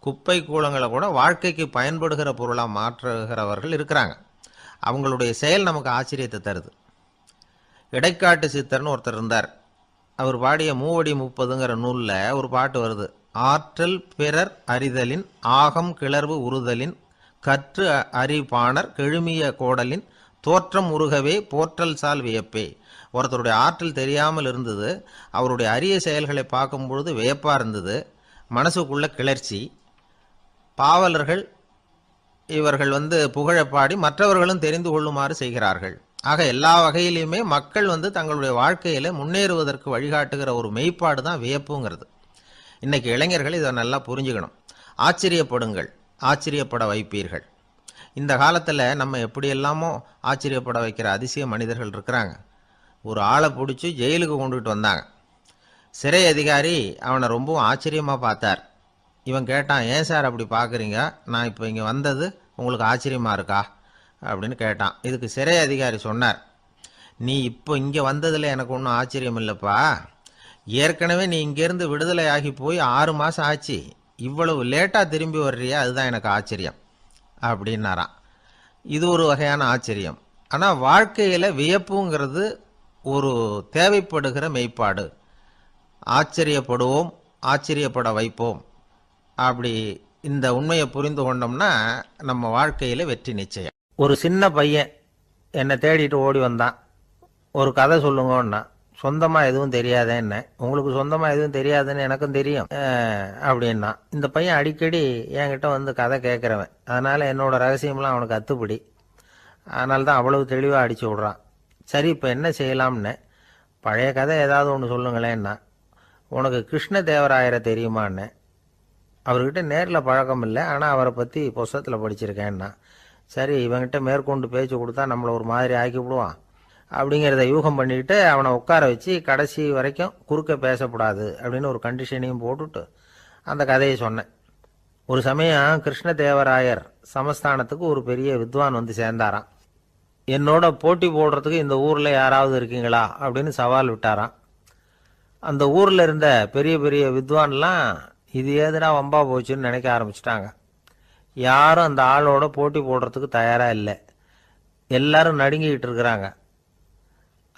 குப்பை கூலங்களை கூட வாழ்க்கைக்கு பயன்படுகிற பொருளாக மாற்றுகிறவர்கள் இருக்கிறாங்க. அவங்களுடைய செயல் நமக்கு ஆச்சரியத்தை தருது. இடைக்காட்டு சித்தர்னு ஒருத்தர் இருந்தார். அவர் பாடிய மூவடி 30ங்கிற நூலில் ஒரு பாட்டு வருது. ஆற்றல் பிறர் அறிதலின் ஆகம் கிளர்வு உறுதலின் கற்று அறிபாணர் கெழுமிய கோடலின் தோற்றம் உருகவே போற்றல் சால் வியப்பே. ஒருத்தருடைய ஆற்றல் தெரியாமல் இருந்தது, அவருடைய அரிய செயல்களை பார்க்கும் பொழுது வியப்பாக இருந்தது, மனசுக்குள்ள கிளர்ச்சி. பாவலர்கள் இவர்கள் புகழப்பாடி மற்றவர்களும் தெரிந்து கொள்ளுமாறு செய்கிறார்கள். ஆக எல்லா வகையிலையுமே மக்கள் தங்களுடைய வாழ்க்கையில் முன்னேறுவதற்கு வழிகாட்டுகிற ஒரு மெய்ப்பாடு தான் வியப்புங்கிறது. இன்னைக்கு இளைஞர்கள் இதை நல்லா புரிஞ்சுக்கணும். ஆச்சரியப்படுங்கள், ஆச்சரியப்பட வைப்பீர்கள். இந்த காலத்தில் நம்ம எப்படியெல்லாமோ ஆச்சரியப்பட வைக்கிற அதிசய மனிதர்கள் இருக்கிறாங்க. ஒரு ஆளை பிடிச்சி ஜெயிலுக்கு கொண்டுகிட்டு வந்தாங்க. சிறை அதிகாரி அவனை ரொம்பவும் ஆச்சரியமாக பார்த்தார். இவன் கேட்டான், ஏன் சார் அப்படி பார்க்குறீங்க, நான் இப்போ இங்கே வந்தது உங்களுக்கு ஆச்சரியமாக இருக்கா அப்படின்னு கேட்டான். இதுக்கு சிறை அதிகாரி சொன்னார், நீ இப்போ இங்கே வந்ததில் எனக்கு ஒன்றும் ஆச்சரியம் இல்லைப்பா, ஏற்கனவே நீ இங்கேருந்து விடுதலை ஆகி போய் 6 மாதம் ஆச்சு, இவ்வளவு லேட்டாக திரும்பி வர்றியா, அதுதான் எனக்கு ஆச்சரியம் அப்படின்னாராம். இது ஒரு வகையான ஆச்சரியம். ஆனால் வாழ்க்கையில் வியப்புங்கிறது ஒரு தேவைப்படுகிற மெய்ப்பாடு. ஆச்சரியப்படுவோம், ஆச்சரியப்பட வைப்போம். அப்படி இந்த உண்மையை புரிந்து கொண்டோம்னா நம்ம வாழ்க்கையில் வெற்றி நிச்சயம். ஒரு சின்ன பையன் என்னை தேடிட்டு ஓடி வந்தான். ஒரு கதை சொல்லுங்கன்னா, சொந்தமாக எதுவும் தெரியாதேன்னு. உங்களுக்கு சொந்தமாக எதுவும் தெரியாதுன்னு எனக்கும் தெரியும் அப்படின்னா. இந்த பையன் அடிக்கடி என்கிட்ட கதை கேட்குறவன், அதனால் என்னோட ரகசியம்லாம் அவனுக்கு அத்துப்படி. அதனால தான் அவ்வளவு தெளிவாக அடித்து விட்றான். சரி, இப்போ என்ன செய்யலாம்னு. பழைய கதை ஏதாவது ஒன்று சொல்லுங்களேன்னா. உனக்கு கிருஷ்ணதேவராயரை தெரியுமான்னு. அவர்கிட்ட நேரில் பழக்கம் இல்லை, ஆனால் அவரை பற்றி புஸ்தகத்தில் படிச்சிருக்கேன்னா. சரி, இவங்கிட்ட மேற்கொண்டு பேச்சு கொடுத்தா நம்மளை ஒரு மாதிரி ஆக்கி விடுவான் அப்படிங்கிறத யூகம் பண்ணிக்கிட்டு அவனை உட்கார வச்சு கடைசி வரைக்கும் குறுக்க பேசக்கூடாது அப்படின்னு ஒரு கண்டிஷனையும் போட்டுட்டு அந்த கதையை சொன்னேன். ஒரு சமயம் கிருஷ்ணதேவராயர் சமஸ்தானத்துக்கு ஒரு பெரிய வித்வான் சேர்ந்தாராம். என்னோட போட்டி போடுறதுக்கு இந்த ஊரில் யாராவது இருக்கீங்களா அப்படின்னு சவால் விட்டாராம். அந்த ஊரில் இருந்த பெரிய பெரிய வித்வான்லாம் இது ஏதுனா வம்பா போச்சுன்னு நினைக்க ஆரம்பிச்சிட்டாங்க. யாரும் அந்த ஆளோட போட்டி போடுறதுக்கு தயாராக இல்லை. எல்லாரும் நடுங்கிக்கிட்டு இருக்கிறாங்க.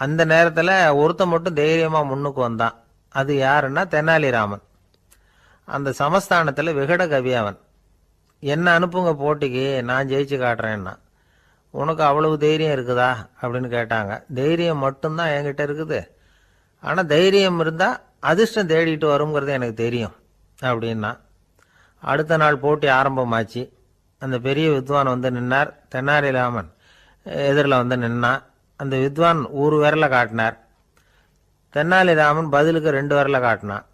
அந்த நேரத்தில் ஒருத்தன் மட்டும் தைரியமாக முன்னுக்கு வந்தான். அது யாருன்னா தெனாலிராமன். அந்த சமஸ்தானத்தில் விகட கவி அவன். என்ன அனுப்புங்க போட்டிக்கு, நான் ஜெயிச்சு காட்டுறேன்னா. உனக்கு அவ்வளவு தைரியம் இருக்குதா அப்படின்னு கேட்டாங்க. தைரியம் மட்டும்தான் என்கிட்ட இருக்குது, ஆனால் தைரியம் இருந்தால் அதிர்ஷ்டம் தேடிட்டு வருங்கிறது எனக்கு தெரியும் அப்படின்னா. அடுத்த நாள் போட்டி ஆரம்பமாச்சு. அந்த பெரிய வித்வான் வந்து நின்னார். தென்னாலிராமன் எதிரில் வந்து நின்னான். அந்த வித்வான் ஒரு விரலை காட்டினார். தென்னாலிராமன் பதிலுக்கு 2 விரலை காட்டினான்.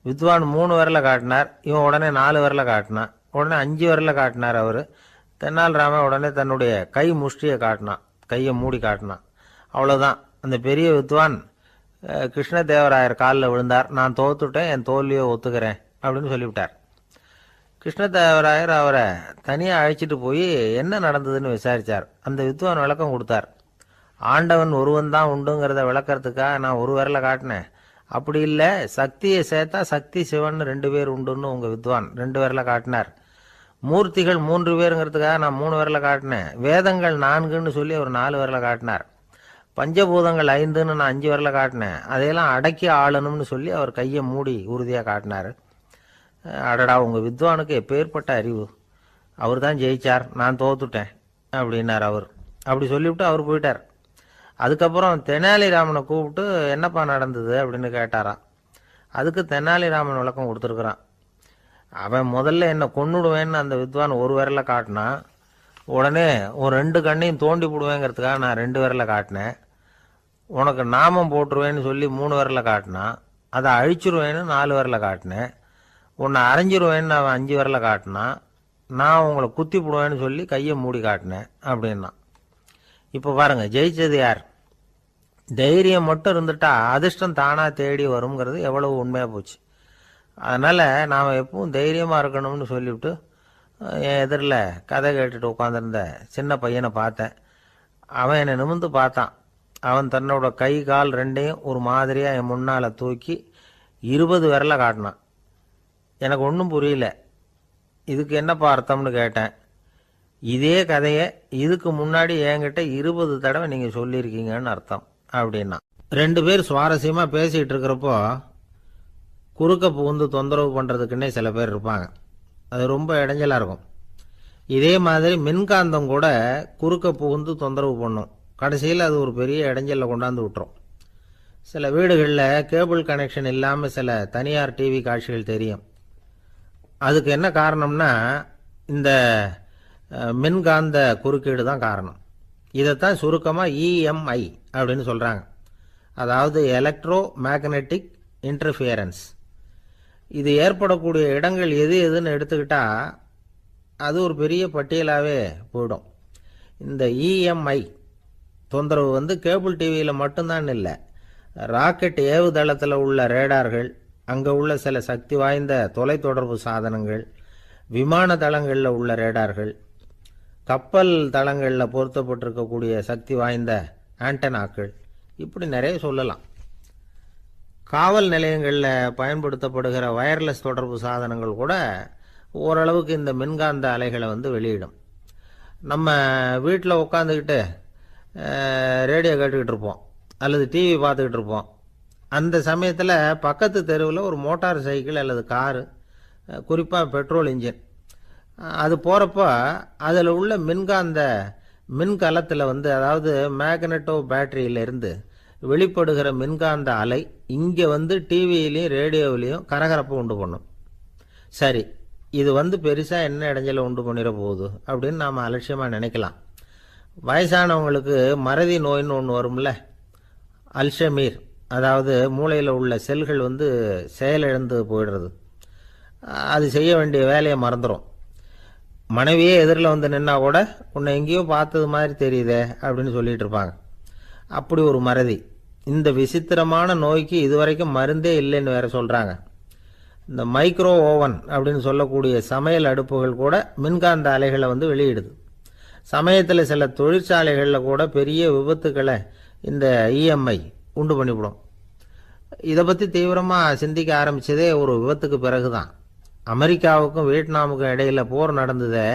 வித்வான் 3 விரலை காட்டினார். இவன் உடனே 4 விரலை காட்டினான். உடனே 5 விரலை காட்டினார் அவர். தென்னாலிராமன் உடனே தன்னுடைய கை முஷ்டியை காட்டினான், கையை மூடி காட்டினான். அவ்வளோதான். அந்த பெரிய வித்வான் கிருஷ்ணதேவராயர் காலில் விழுந்தார். நான் தோத்துட்டேன், என் தோல்வியை ஒத்துக்கிறேன் அப்படின்னு சொல்லிவிட்டார். கிருஷ்ணதேவராயர் அவரை தனியாக அழைச்சிட்டு போய் என்ன நடந்ததுன்னு விசாரித்தார். அந்த வித்வான் விளக்கம் கொடுத்தார். ஆண்டவன் ஒருவன் தான் உண்டுங்கிறத விளக்கறதுக்காக நான் ஒரு விரலை காட்டினேன். அப்படி இல்லை, சக்தியை சேர்த்தா சக்தி சிவன் 2 பேர் உண்டுன்னு உங்கள் வித்வான் 2 விரலை காட்டினார். மூர்த்திகள் 3 பேருங்கிறதுக்காக நான் 3 விரலை காட்டினேன். வேதங்கள் 4ன்னு சொல்லி அவர் 4 விரலை காட்டினார். பஞ்சபூதங்கள் 5ன்னு நான் 5 விரலை காட்டினேன். அதையெல்லாம் அடக்கி ஆளணும்னு சொல்லி அவர் கையை மூடி உறுதியாக காட்டினார். அடடா, உங்கள் வித்வானுக்கு எப்பேற்பட்ட அறிவு! அவர் தான் ஜெயிச்சார், நான் தோத்துட்டேன் அப்படின்னார் அவர். அப்படி சொல்லிவிட்டு அவர் போயிட்டார். அதுக்கப்புறம் தெனாலிராமனை கூப்பிட்டு என்னப்பா நடந்தது அப்படின்னு கேட்டாராம். அதுக்கு தெனாலிராமன் விளக்கம் கொடுத்துருக்குறான். அவன் முதல்ல என்னை கொன்னுடுவேன்னு அந்த வித்வான் ஒரு விரலை காட்டினான். உடனே ஒரு 2 கண்ணையும் தோண்டி போடுவேங்கிறதுக்காக நான் 2 விரலை காட்டினேன். உனக்கு நாமம் போட்டுருவேன்னு சொல்லி 3 விரலை காட்டினான். அதை அழிச்சிருவேன்னு 4 விரலை காட்டினேன். உன்னை அரைஞ்சிருவேன்னு அவன் 5 விரலை காட்டினான். நான் உங்களை குத்தி போடுவேன்னு சொல்லி கையை மூடி காட்டினேன் அப்படின்னா. இப்போ பாருங்க, ஜெயிச்சது யார்? தைரியம் மட்டும் இருந்துட்டா அதிர்ஷ்டம் தானாக தேடி வருங்கிறது எவ்வளவு உண்மையாக போச்சு. அதனால் நாம் எப்பவும் தைரியமாக இருக்கணும்னு சொல்லிவிட்டு என் எதிரில் கதை கேட்டுட்டு உட்காந்துருந்த சின்ன பையனை பார்த்தேன். அவன் என்னை நிமிர்ந்து பார்த்தான். அவன் தன்னோட கை கால் 2ஐயும் ஒரு மாதிரியாக என் முன்னால் தூக்கி 20 விரலை காட்டினான். எனக்கு ஒன்றும் புரியல. இதுக்கு என்னப்பா அர்த்தம்னு கேட்டேன். இதே கதையை இதுக்கு முன்னாடி என்கிட்ட 20 தடவை நீங்கள் சொல்லியிருக்கீங்கன்னு அர்த்தம் அப்படின்னா. 2 பேர் சுவாரஸ்யமாக பேசிகிட்டு இருக்கிறப்போ குறுக்க புகுந்து தொந்தரவு பண்ணுறதுக்குன்னே சில பேர் இருப்பாங்க. அது ரொம்ப இடைஞ்சலாக இருக்கும். இதே மாதிரி மின்காந்தம் கூட குறுக்க புகுந்து தொந்தரவு பண்ணும். கடைசியில் அது ஒரு பெரிய இடைஞ்சலில் கொண்டாந்து விட்டுரும். சில வீடுகளில் கேபிள் கனெக்ஷன் இல்லாமல் சில தனியார் டிவி காட்சிகள் தெரியும். அதுக்கு என்ன காரணம்னா இந்த மின்காந்த குறுக்கீடு தான் காரணம். இதைத்தான் சுருக்கமாக இஎம்ஐ அப்படின்னு சொல்கிறாங்க. அதாவது எலக்ட்ரோ மேக்னெட்டிக் இன்டர்ஃபியரன்ஸ். இது ஏற்படக்கூடிய இடங்கள் எது எதுன்னு எடுத்துக்கிட்டால் அது ஒரு பெரிய பட்டியலாகவே போயிடும். இந்த இஎம்ஐ தொந்தரவு வந்து கேபிள் டிவியில் மட்டும்தான் இல்லை, ராக்கெட் ஏவுதளத்தில் உள்ள ரேடார்கள், அங்கே உள்ள சில சக்தி வாய்ந்த தொலைத்தொடர்பு சாதனங்கள், விமான தளங்களில் உள்ள ரேடார்கள், கப்பல் தளங்களில் பொருத்தப்பட்டிருக்கக்கூடிய சக்தி வாய்ந்த ஆண்டனாக்கள், இப்படி நிறைய சொல்லலாம். காவல் நிலையங்களில் பயன்படுத்தப்படுகிற வயர்லெஸ் தொடர்பு சாதனங்கள் கூட ஓரளவுக்கு இந்த மின்காந்த அலைகளை வந்து வெளியிடும். நம்ம வீட்டில் உட்காந்துக்கிட்டு ரேடியோ கேட்டுக்கிட்டு இருப்போம் அல்லது டிவி பார்த்துக்கிட்டு இருப்போம். அந்த சமயத்தில் பக்கத்து தெருவில் ஒரு மோட்டார் சைக்கிள் அல்லது காரு, குறிப்பாக பெட்ரோல் இன்ஜின், அது போகிறப்போ அதில் உள்ள மின்கலத்தில் வந்து, அதாவது மேக்னெட்டோ பேட்டரியிலிருந்து வெளிப்படுகிற மின்காந்த அலை இங்கே வந்து டிவியிலையும் ரேடியோவிலையும் கரகரப்பை உண்டு பண்ணும். சரி, இது வந்து பெருசாக என்ன இடைஞ்சலை உண்டு பண்ணிட போகுது அப்படின்னு நாம் அலட்சியமாக நினைக்கலாம். வயசானவங்களுக்கு மறதி நோயின்னு ஒன்று வரும்ல, அல்ஷமீர், அதாவது மூளையில் உள்ள செல்கள் வந்து செயலிழந்து போயிடுறது. அது செய்ய வேண்டிய வேலையை மறந்துடும். மனைவியே எதிரில் வந்து நின்னா கூட உன்னை எங்கேயோ பார்த்தது மாதிரி தெரியுதே அப்படின்னு சொல்லிட்டு இருப்பாங்க. அப்படி ஒரு மறதி. இந்த விசித்திரமான நோய்க்கு இதுவரைக்கும் மருந்தே இல்லைன்னு வேற சொல்கிறாங்க. இந்த மைக்ரோ ஓவன் அப்படின்னு சொல்லக்கூடிய சமையல் அடுப்புகள் கூட மின்காந்த அலைகளை வந்து வெளியிடுது. சமயத்தில் சில தொழிற்சாலைகளில் கூட பெரிய விபத்துக்களை இந்த இஎம்ஐ உண்டு பண்ணிவிடும். இதை பற்றி தீவிரமாக சிந்திக்க ஆரம்பித்ததே ஒரு விபத்துக்கு பிறகு தான். அமெரிக்காவுக்கும் வியட்நாமுக்கும் இடையில் போர் நடந்ததே,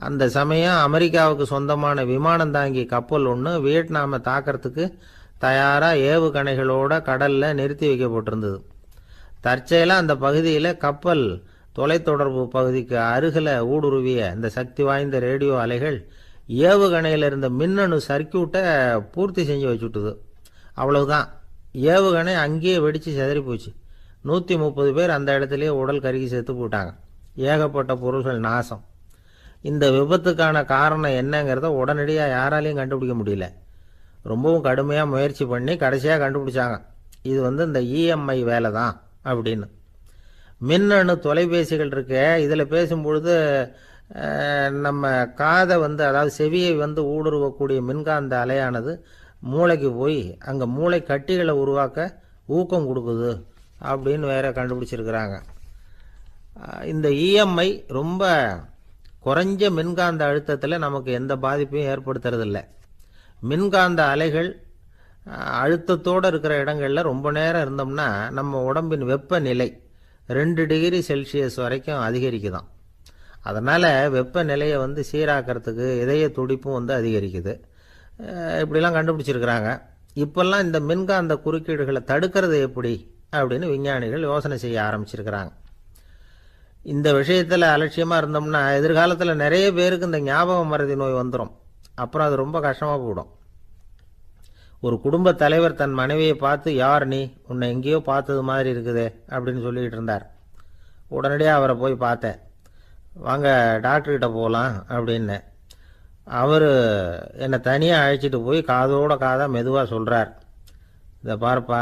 அந்த சமயம் அமெரிக்காவுக்கு சொந்தமான விமானம் தாங்கி கப்பல் ஒன்று வியட்நாமை தாக்கிறதுக்கு தயாராக ஏவுகணைகளோட கடலில் நிறுத்தி வைக்கப்பட்டிருந்தது. தற்செயலாக அந்த பகுதியில் கப்பல் தொலைத்தொடர்பு பகுதிக்கு அருகில் ஊடுருவிய இந்த சக்தி வாய்ந்த ரேடியோ அலைகள் ஏவுகணையில் இருந்த மின்னணு சர்க்கியூட்டை பூர்த்தி செஞ்சு வச்சுட்டுது. அவ்வளவுதான், ஏவுகணை அங்கேயே வெடித்து சிதறி போச்சு. 130 பேர் அந்த இடத்துலையே உடல் கருகி செத்து போட்டாங்க. ஏகப்பட்ட பொருள்கள் நாசம். இந்த விபத்துக்கான காரணம் என்னங்கிறத உடனடியாக யாராலையும் கண்டுபிடிக்க முடியல. ரொம்பவும் கடுமையாக முயற்சி பண்ணி கடைசியாக கண்டுபிடிச்சாங்க. இது இந்த இஎம்ஐ வேலை தான் அப்படின்னு. மின்னணு தொலைபேசிகள் இருக்க, இதில் பேசும்பொழுது நம்ம காதை அதாவது செவியை ஊடுருவக்கூடிய மின்காந்த அலையானது மூளைக்கு போய் அங்கே மூளை கட்டிகளை உருவாக்க ஊக்கம் கொடுக்குது அப்படின்னு வேற கண்டுபிடிச்சிருக்கிறாங்க. இந்த இஎம்ஐ ரொம்ப குறைஞ்ச மின்காந்த அழுத்தத்தில் நமக்கு எந்த பாதிப்பையும் ஏற்படுத்துறதில்லை. மின்காந்த அலைகள் அழுத்தத்தோடு இருக்கிற இடங்களில் ரொம்ப நேரம் இருந்தோம்னா நம்ம உடம்பின் வெப்பநிலை 2 டிகிரி செல்சியஸ் வரைக்கும் அதிகரிக்குதாம். அதனால் வெப்பநிலையை சீராக்கிறதுக்கு இதய துடிப்பும் அதிகரிக்குது. இப்படிலாம் கண்டுபிடிச்சிருக்கிறாங்க. இப்போல்லாம் இந்த மின்காந்த குறுக்கீடுகளை தடுக்கிறது எப்படி அப்படின்னு விஞ்ஞானிகள் யோசனை செய்ய ஆரம்பிச்சிருக்கிறாங்க. இந்த விஷயத்தில் அலட்சியமாக இருந்தோம்னா எதிர்காலத்தில் நிறைய பேருக்கு இந்த ஞாபக மறதி நோய் வந்துடும். அப்புறம் அது ரொம்ப கஷ்டமாக போயிடும். ஒரு குடும்ப தலைவர் தன் மனைவியை பார்த்து, யார் நீ, உன்னை எங்கேயோ பார்த்தது மாதிரி இருக்குதே அப்படின்னு சொல்லிக்கிட்டு இருந்தார். உடனடியாக அவரை போய் பார்த்தேன். வாங்க டாக்டர்கிட்ட போகலாம் அப்படின்னு. அவர் என்னை தனியாக அழைச்சிட்டு போய் காதோட காதாக மெதுவாக சொல்கிறார், இதை பார்ப்பா,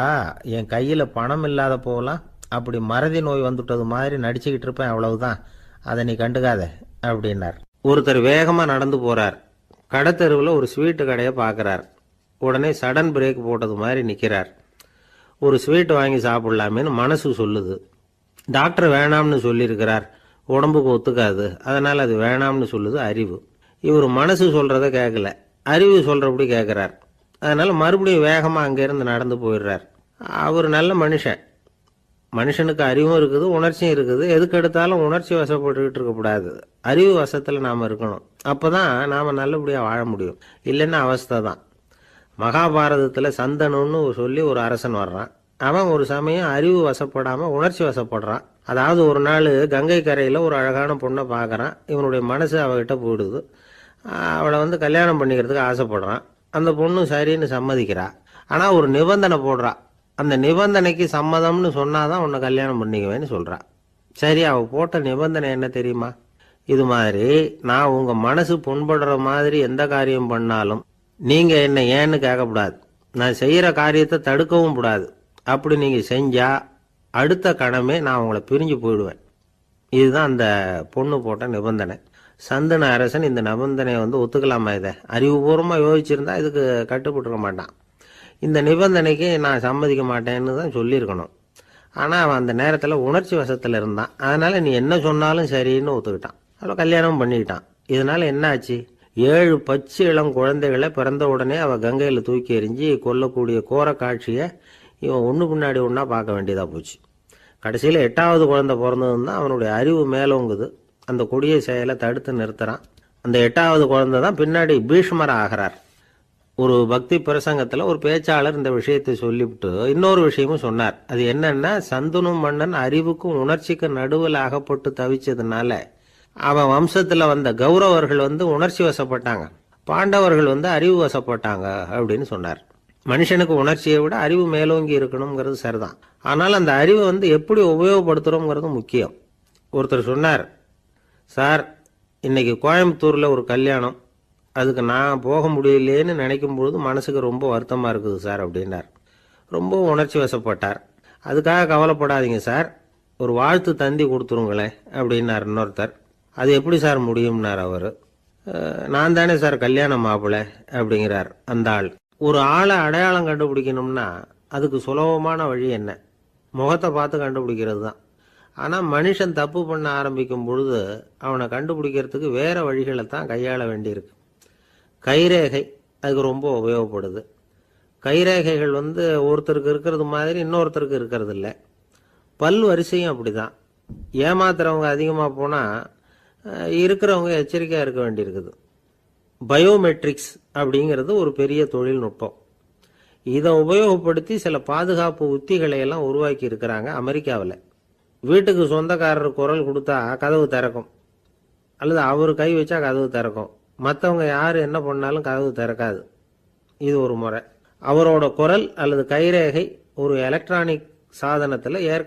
என் கையில் பணம் இல்லாத போகலாம், அப்படி மறதி நோய் வந்துட்டது மாதிரி நடிச்சுக்கிட்டு இருப்பேன், அவ்வளவுதான், அதை நீ கண்டுக்காத அப்படின்னார். ஒருத்தர் வேகமாக நடந்து போகிறார். கடத்தெருவில் ஒரு ஸ்வீட்டு கடையை பார்க்குறார். உடனே சடன் பிரேக் போட்டது மாதிரி நிற்கிறார். ஒரு ஸ்வீட் வாங்கி சாப்பிட்லாமேன்னு மனசு சொல்லுது. டாக்டர் வேணாம்னு சொல்லியிருக்கிறார், உடம்புக்கு ஒத்துக்காது, அதனால் அது வேணாம்னு சொல்லுது அறிவு. இவர் மனசு சொல்கிறத கேட்கல, அறிவு சொல்கிறபடி கேட்குறார். அதனால் மறுபடியும் வேகமாக அங்கேருந்து நடந்து போயிடுறார். அவர் நல்ல மனுஷன். மனுஷனுக்கு அறிவும் இருக்குது, உணர்ச்சியும் இருக்குது. எதுக்கு எடுத்தாலும் உணர்ச்சி வசப்பட்டுக்கிட்டு இருக்கக்கூடாது. அறிவு வசத்தில் நாம் இருக்கணும். அப்போ தான் நாம் நல்லபடியாக வாழ முடியும். இல்லைன்னா அவஸ்தை தான். மகாபாரதத்தில் சந்தனுன்னு சொல்லி ஒரு அரசன் வர்றான். அவன் ஒரு சமயம் அறிவு வசப்படாமல் உணர்ச்சி வசப்படுறான். அதாவது ஒரு நாள் கங்கை கரையில் ஒரு அழகான பொண்ணை பார்க்குறான். இவனுடைய மனசு அவகிட்ட போயிடுது. அவளை கல்யாணம் பண்ணிக்கிறதுக்கு ஆசைப்படுறான். அந்த பொண்ணு சரின்னு சம்மதிக்கிறா. ஆனால் ஒரு நிபந்தனை போடுறா. அந்த நிபந்தனைக்கு சம்மதம்னு சொன்னாதான் உன்னை கல்யாணம் பண்ணிக்குவேன்னு சொல்கிறா. சரி, அவள் போட்ட நிபந்தனை என்ன தெரியுமா? இது மாதிரி, நான் உங்கள் மனசு புண்படுற மாதிரி எந்த காரியம் பண்ணாலும் நீங்கள் என்னை ஏன்னு கேட்கக்கூடாது, நான் செய்கிற காரியத்தை தடுக்கவும் கூடாது. அப்படி நீங்கள் செஞ்சால் அடுத்த கணமே நான் உங்களை பிரிஞ்சு போயிடுவேன். இதுதான் அந்த பொண்ணு போட்ட நிபந்தனை. சந்தன அரசன் இந்த நிபந்தனையை ஒத்துக்கலாமா? இதை அறிவுபூர்வமாக யோசிச்சிருந்தா இதுக்கு கட்டுப்பட்டுருக்க மாட்டான். இந்த நிபந்தனைக்கு நான் சம்மதிக்க மாட்டேன்னு தான் சொல்லியிருக்கணும். ஆனால் அவன் அந்த நேரத்தில் உணர்ச்சி வசத்தில் இருந்தான். அதனால் நீ என்ன சொன்னாலும் சரின்னு ஒத்துக்கிட்டான். அவளை கல்யாணம் பண்ணிக்கிட்டான். இதனால் என்ன ஆச்சு? 7 பச்சை இளம் குழந்தைகளை பிறந்த உடனே அவள் கங்கையில் தூக்கி எறிஞ்சி கொல்லக்கூடிய கோர காட்சியை இவன் ஒன்று பின்னாடி ஒன்றா பார்க்க வேண்டியதாக போச்சு. கடைசியில் 8வது குழந்தை பிறந்ததுன்னு தான் அவனுடைய அறிவு மேலோங்குது. அந்த கொடிய செயலை தடுத்து நிறுத்துறான். அந்த 8வது குழந்தை தான் பின்னாடி பீஷ்மர் ஆகிறார். ஒரு பக்தி பிரசங்கத்தில் ஒரு பேச்சாளர் இந்த விஷயத்தை சொல்லிவிட்டு இன்னொரு விஷயமும் சொன்னார். அது என்னன்னா, சந்தனு மன்னன் அறிவுக்கும் உணர்ச்சிக்கும் நடுவில் அகப்பட்டு தவிச்சதுனால அவன் வம்சத்தில் வந்த கௌரவர்கள் உணர்ச்சி வசப்பட்டாங்க, பாண்டவர்கள் அறிவு வசப்பட்டாங்க அப்படின்னு சொன்னார். மனுஷனுக்கு உணர்ச்சியை விட அறிவு மேலோங்கி இருக்கணுங்கிறது சரிதான். ஆனால் அந்த அறிவை எப்படி உபயோகப்படுத்துகிறோங்கிறது முக்கியம். ஒருத்தர் சொன்னார், சார், இன்னைக்கு கோயம்புத்தூரில் ஒரு கல்யாணம், அதுக்கு நான் போக முடியலேன்னு நினைக்கும் பொழுது மனசுக்கு ரொம்ப வருத்தமாக இருக்குது சார் அப்படின்னார். ரொம்ப உணர்ச்சி வசப்பட்டார். அதுக்காக கவலைப்படாதீங்க சார், ஒரு வாழ்த்து தந்தி கொடுத்துருங்களேன் அப்படின்னார் இன்னொருத்தர். அது எப்படி சார் முடியும்னார் அவர். நான் தானே சார் கல்யாண மாப்பிள்ளை அப்படிங்கிறார் அந்த ஆள். ஒரு ஆளை அடையாளம் கண்டுபிடிக்கணும்னா அதுக்கு சுலபமான வழி என்ன? முகத்தை பார்த்து கண்டுபிடிக்கிறது தான். ஆனால் மனுஷன் தப்பு பண்ண ஆரம்பிக்கும் பொழுது அவனை கண்டுபிடிக்கிறதுக்கு வேறு வழிகளை தான் கையாள வேண்டியிருக்கு. கைரேகை அதுக்கு ரொம்ப உபயோகப்படுது. கைரேகைகள் ஒருத்தருக்கு இருக்கிறது மாதிரி இன்னொருத்தருக்கு இருக்கிறது இல்லை. பல் வரிசையும் அப்படி தான். ஏமாத்துறவங்க அதிகமாக போனால் இருக்கிறவங்க எச்சரிக்கையாக இருக்க வேண்டியிருக்குது. பயோமெட்ரிக்ஸ் அப்படிங்கிறது ஒரு பெரிய தொழில்நுட்பம். இதை உபயோகப்படுத்தி சில பாதுகாப்பு உத்திகளை எல்லாம் உருவாக்கி இருக்கிறாங்க அமெரிக்காவில். வீட்டுக்கு சொந்தக்காரர் குரல் கொடுத்தா கதவு திறக்கும், அல்லது அவர் கை வச்சா கதவு திறக்கும். மற்றவங்க யார் என்ன பண்ணாலும் கதவு திறக்காது. இது ஒரு முறை. அவரோட குரல் அல்லது கைரேகை ஒரு எலக்ட்ரானிக் சாதனத்தில் ஏர்